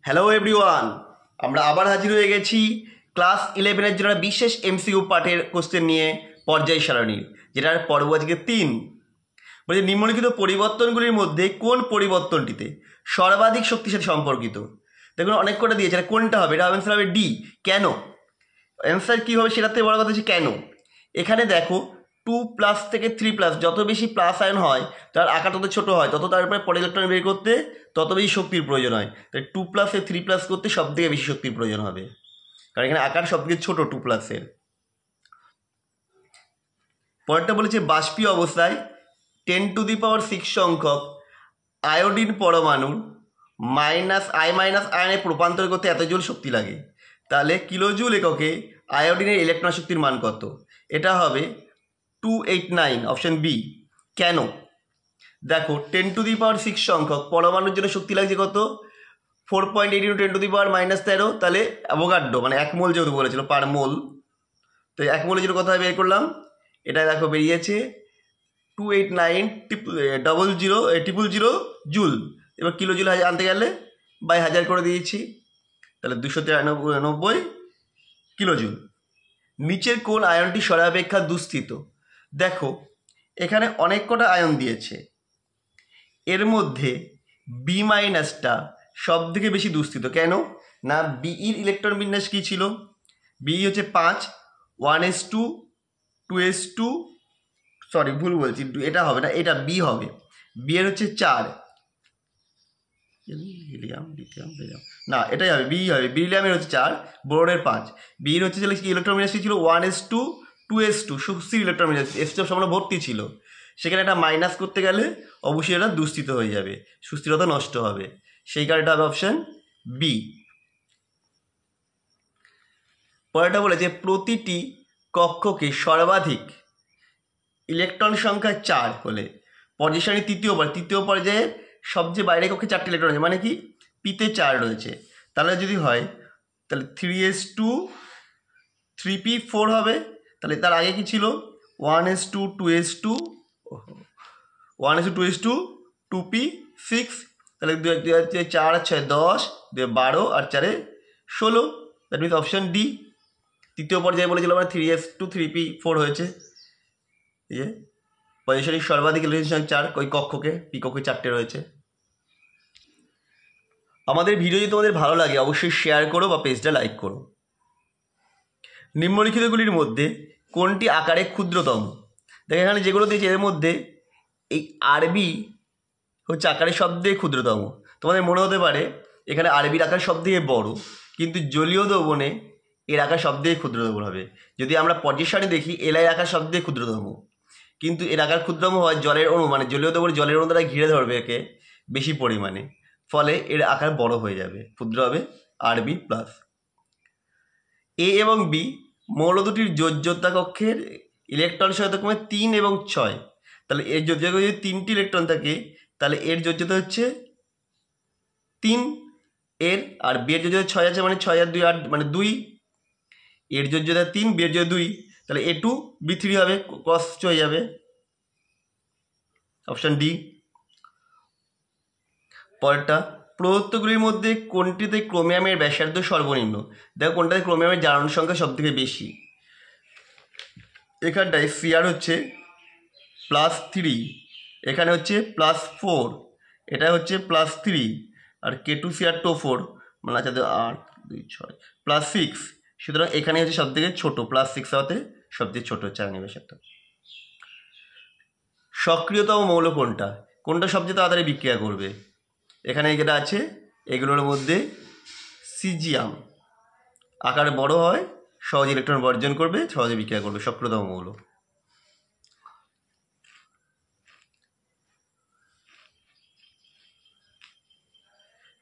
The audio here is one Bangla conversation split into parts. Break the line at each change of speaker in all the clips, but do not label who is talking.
হ্যালো এভরিওয়ান, আমরা আবার হাজির হয়ে গেছি ক্লাস 11-এর জন্য বিশেষ এমসিকিউ পাঠের কোশ্চেন নিয়ে পর্যায় সারণীর, যেটার পর্ব আজকে 3। বলছে নিম্নলিখিত পরিবর্তনগুলির মধ্যে কোন পরিবর্তনটিতে সর্বাধিক শক্তির সাথে সম্পর্কিত? দেখুন অনেক কটা দিয়েছে, এটা কোনটা হবে? এটা অ্যান্সার হবে ডি। কেন অ্যান্সার কী হবে সেটাতে বড় কথা হচ্ছে কেন। এখানে দেখো 2+ থেকে 3+, যত বেশি প্লাস আয়ন হয় তার আকার তত ছোটো হয়, তত তারপরে পরে ইলেকট্রন বের করতে তত বেশি শক্তির প্রয়োজন হয়। তাই 2+-এ 3+ করতে সব থেকে বেশি শক্তির প্রয়োজন হবে, কারণ এখানে আকার সব থেকে ছোটো 2+-এর। পরেরটা বলেছে বাষ্পীয় অবস্থায় 10⁻⁶ সংখ্যক আয়োডিন পরমাণুর -I আয়নে রূপান্তর করতে এত জুল শক্তি লাগে। তাহলে কিলোজুল এককে আয়োডিনের ইলেকট্রন শক্তির মান কত? এটা হবে 289, অপশন বি। কেন? দেখো 10⁻⁶ সংখ্যক পরমাণুর জন্য শক্তি লাগছে কত? 4.8 × 10⁻⁻13। তাহলে অ্যাভোগাড্রো মানে 1 মোল যেহেতু বলেছিল পার মোল, তো 1 মোলের জন্য কথা বের করলাম। এটা দেখো বেরিয়েছে 289,000 জুল। এবার কিলো জুল আনতে গেলে বাই 1000 করে দিয়েছি, তাহলে 293 কিলো জুল। নিচের কোন আয়নটি সর্বাপেক্ষা দুস্থিত? দেখো এখানে অনেক কটা আয়ন দিয়েছে, এর মধ্যে B- সব থেকে বেশি দুস্থিত। কেন না, বিইর ইলেকট্রন বিন্যাস কী ছিল? বিই হচ্ছে 5, 1s2 2s2, সরি ভুল বলছি, এটা হবে না, এটা বি হবে। বি এর হচ্ছে 4, হিলিয়াম লিথিয়াম না, এটাই হবে, বি হবে। বিরিলিয়ামের হচ্ছে 4, বোরনের 5। বির হচ্ছে ইলেকট্রন বিন্যাস ছিল 1s2 2s2, সুস্থির ইলেকট্রন বিন্যাস, S2 সামনে ভর্তি ছিল। সেখানে একটা মাইনাস করতে গেলে অবশ্যই এটা দুস্থিত হয়ে যাবে, সুস্থিরতা নষ্ট হবে, সেই কারণে হবে অপশান বি। পরেরটা বলেছে প্রতিটি কক্ষকে সর্বাধিক ইলেকট্রন সংখ্যা 4 হলে পর্যায় সারণীর তৃতীয় পর্যায়ে সবচেয়ে বাইরে কক্ষে 4টি ইলেকট্রন আছে, মানে কি পিতে 4 রয়েছে। তাহলে যদি হয় তাহলে 3s2 3p4 হবে। তাহলে তার আগে কি ছিল? 1s2 2s2 1s2 2s2 2p6। তাহলে 4 আর 6 10, 12 আর 4 16। That means option D. তৃতীয় পর্যায়ে বলেছিল আমরা 3s2 3p4 হয়েছে। এই যে পর্যায় সারণীর সর্বাধিক ইলেকট্রন সংখ্যা 4, ওই কক্ষকে পি কক্ষে 4টে রয়েছে। আমাদের ভিডিও যদি তোমাদের ভালো লাগে অবশ্যই শেয়ার করো বা পেজটা লাইক করো। নিম্নলিখিতগুলির মধ্যে কোনটি আকারে ক্ষুদ্রতম? দেখো এখানে যেগুলো দিয়েছে এর মধ্যে এই আরবি হচ্ছে আকারে সব থেকে ক্ষুদ্রতম। তোমাদের মনে হতে পারে এখানে আরবির আকার সব থেকে বড়, কিন্তু জলীয় দ্রবণে এর আকার সব থেকে ক্ষুদ্রতম হবে। যদি আমরা পর্যায় সারণী দেখি এলাই আকার সব থেকে ক্ষুদ্রতম, কিন্তু এর আকার ক্ষুদ্রতম হয় জলের অণু, মানে জলীয় দ্রবণে জলের অণু দ্বারা ঘিরে ধরবে একে বেশি পরিমাণে, ফলে এর আকার বড় হয়ে যাবে, ক্ষুদ্র হবে, আরবি প্লাস। এ এবং বি মৌল দুটির যোজ্যতা কক্ষের ইলেকট্রন সংখ্যা ক্রমে 3 এবং 6। তাহলে এর যোজ্যতা যদি 3টি ইলেকট্রন থাকে তাহলে এর যোজ্যতা হচ্ছে 3 এর, আর বি এর যোজ্যতা 6 আছে, মানে 6 আর 2 8, মানে 2। এর যোজ্যতা 3, বি এর যোজ্যতা 2, তাহলে A2 B3 হবে, ক্রস হয়ে যাবে, অপশান ডি। পরেরটা প্রদত্তগুলির মধ্যে কোনটিতে ক্রোমিয়ামের ব্যাসার্ধ সর্বনিম্ন? দেখো কোনটাতে ক্রোমিয়ামের জারণ সংখ্যা সব থেকে বেশি। এখানটায় সিআর হচ্ছে +3, এখানে হচ্ছে +4, এটা হচ্ছে +3, আর K2CR4 মানে আছে 8 2 6 +6। সুতরাং এখানে হচ্ছে সব থেকে ছোটো, +6 হওয়াতে সব থেকে ছোটো হচ্ছে আয়নিক ব্যাসার্ধ। সক্রিয়তম মৌল কোনটা? কোনটা সবচেয়ে তাড়াতাড়ি বিক্রিয়া করবে? এখানে যেটা আছে এগুলোর মধ্যে সিজিয়াম আকারে বড় হয়, সহজে ইলেকট্রন বর্জন করবে, সহজে বিক্রিয়া করবে, সক্রিয়তম মৌল।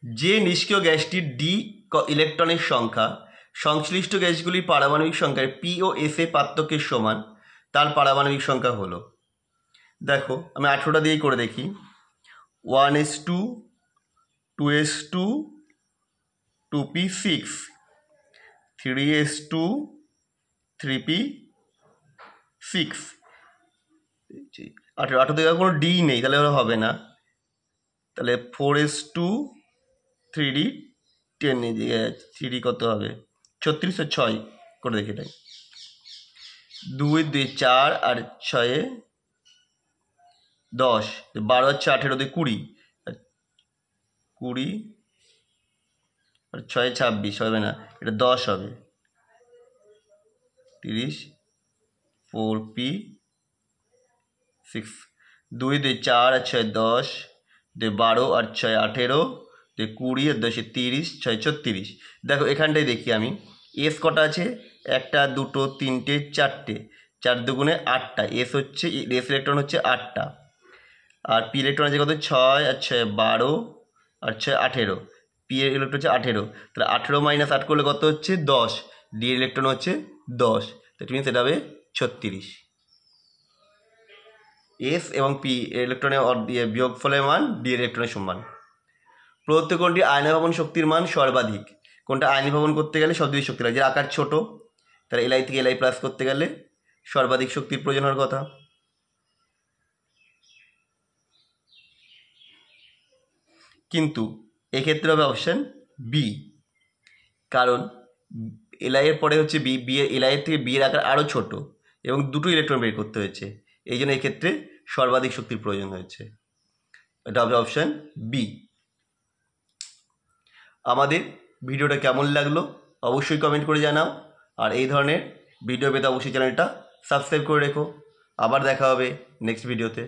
যে নিষ্ক্রিয় গ্যাসটির ডি ইলেকট্রনের সংখ্যা সংশ্লিষ্ট গ্যাসগুলির পারমাণবিক সংখ্যার পি ও এস এ পার্থক্যের সমান, তার পারমাণবিক সংখ্যা হলো। দেখো আমি 18টা দিয়েই করে দেখি। 1s2 2s2 2p6 3s2 3p6। 18 থেকে কোনো ডি নেই, তাহলে হবে না। তাহলে 4s2 3d 10 3 কত হবে 36 আর 6 করে দেখি এটাই 2 2 4 আর 6 10 12 আর 6 18 20 20 আর 6 26 হবে না এটা 10 হবে 30 4p 6 2 2 4 আর 6 10 12 আর 6 18 20 আর 10 30 6 36 দেখো এখানটায় দেখি আমি এস কটা আছে 1 2 3 4টে 4 দুগুণে 8টা এস হচ্ছে এস ইলেকট্রন হচ্ছে 8টা আর পি ইলেকট্রন আছে কত 6 আর 6 12 আর 6 18 পি এর ইলেকট্রন হচ্ছে 18 তাহলে 18 মাইনাস 8 করলে কত হচ্ছে 10 ডি এর ইলেকট্রন হচ্ছে 10 দ্যাট মিনস এটা হবে 36 এস এবং পি এর ইলেকট্রনের বিয়োগফলের মান ডি এর ইলেকট্রনের সমান প্রদত্ত কোনটি আয়নীভবন শক্তির মান সর্বাধিক কোনটা আয়নীভবন করতে গেলে সবচেয়ে শক্তি লাগে যে আকার ছোট তাহলে এলআই থেকে এলআই প্লাস করতে গেলে সর্বাধিক শক্তির প্রয়োজন হওয়ার কথা কিন্তু এক্ষেত্রে হবে অপশান বি কারণ এলআই এর পরে হচ্ছে বি বি এলআই এর থেকে বি এর আকার আরও ছোট এবং দুটো ইলেকট্রন বের করতে হয়েছে এই জন্য এক্ষেত্রে সর্বাধিক শক্তির প্রয়োজন হয়েছে এটা হবে অপশান বি আমাদের ভিডিওটা কেমন লাগলো অবশ্যই কমেন্ট করে জানাও আর এই ধরনের ভিডিও পেতে অবশ্যই চ্যানেলটা সাবস্ক্রাইব করে রেখো আবার দেখা হবে নেক্সট ভিডিওতে